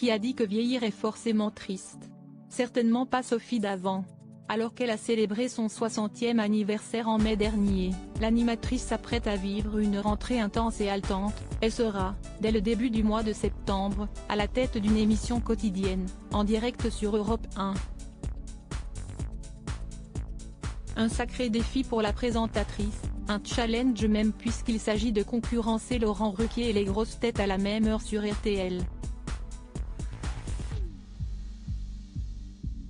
qui a dit que vieillir est forcément triste? Certainement pas Sophie Davant. Alors qu'elle a célébré son 60e anniversaire en mai dernier, l'animatrice s'apprête à vivre une rentrée intense et haletante. Elle sera, dès le début du mois de septembre, à la tête d'une émission quotidienne, en direct sur Europe 1. Un sacré défi pour la présentatrice, un challenge même puisqu'il s'agit de concurrencer Laurent Ruquier et les grosses têtes à la même heure sur RTL.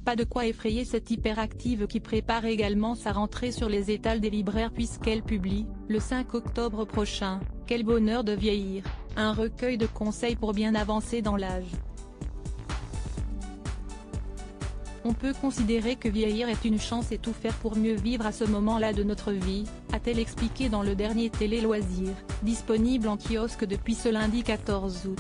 Pas de quoi effrayer cette hyperactive qui prépare également sa rentrée sur les étals des libraires puisqu'elle publie, le 5 octobre prochain, « Quel bonheur de vieillir », un recueil de conseils pour bien avancer dans l'âge. On peut considérer que vieillir est une chance et tout faire pour mieux vivre à ce moment-là de notre vie, a-t-elle expliqué dans le dernier Télé Loisirs, disponible en kiosque depuis ce lundi 14 août.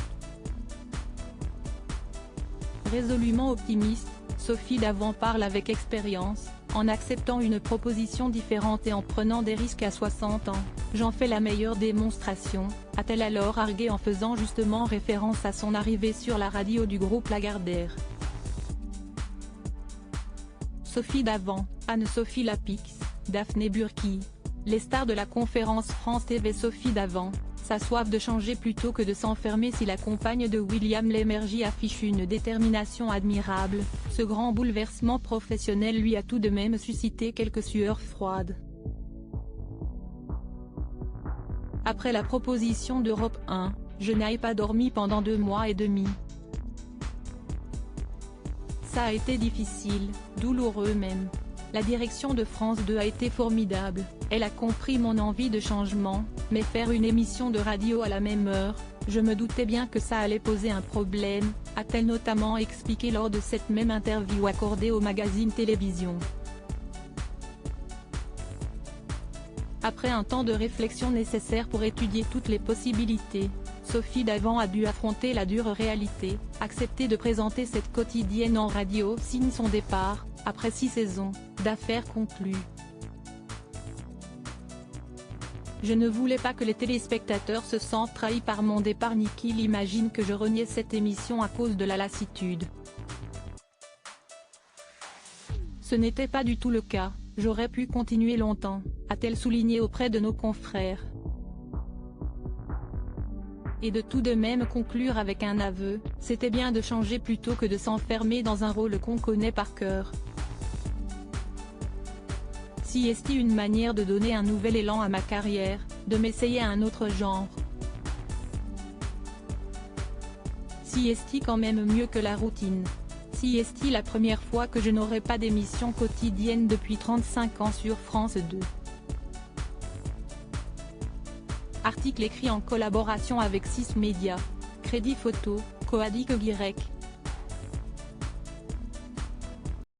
Résolument optimiste, Sophie Davant parle avec expérience, en acceptant une proposition différente et en prenant des risques à 60 ans. « J'en fais la meilleure démonstration », a-t-elle alors argué en faisant justement référence à son arrivée sur la radio du groupe Lagardère. Sophie Davant, Anne-Sophie Lapix, Daphné Burki. Les stars de la conférence France TV Sophie Davant, sa soif de changer plutôt que de s'enfermer si la compagne de William Lémergie affiche une détermination admirable, ce grand bouleversement professionnel lui a tout de même suscité quelques sueurs froides. Après la proposition d'Europe 1, je n'ai pas dormi pendant 2 mois et demi. Ça a été difficile, douloureux même. La direction de France 2 a été formidable, elle a compris mon envie de changement, mais faire une émission de radio à la même heure, je me doutais bien que ça allait poser un problème, a-t-elle notamment expliqué lors de cette même interview accordée au magazine Télévision. Après un temps de réflexion nécessaire pour étudier toutes les possibilités, Sophie Davant a dû affronter la dure réalité, accepter de présenter cette quotidienne en radio signe son départ, après 6 saisons, d'affaires conclues. Je ne voulais pas que les téléspectateurs se sentent trahis par mon départ ni qu'ils imaginent que je reniais cette émission à cause de la lassitude. Ce n'était pas du tout le cas, j'aurais pu continuer longtemps, a-t-elle souligné auprès de nos confrères. Et de tout de même conclure avec un aveu, c'était bien de changer plutôt que de s'enfermer dans un rôle qu'on connaît par cœur. Si est-ce une manière de donner un nouvel élan à ma carrière, de m'essayer à un autre genre. Si est-ce quand même mieux que la routine. Si est-ce la première fois que je n'aurai pas d'émission quotidienne depuis 35 ans sur France 2. Article écrit en collaboration avec 6 médias. Crédit photo, Coadic Guirec.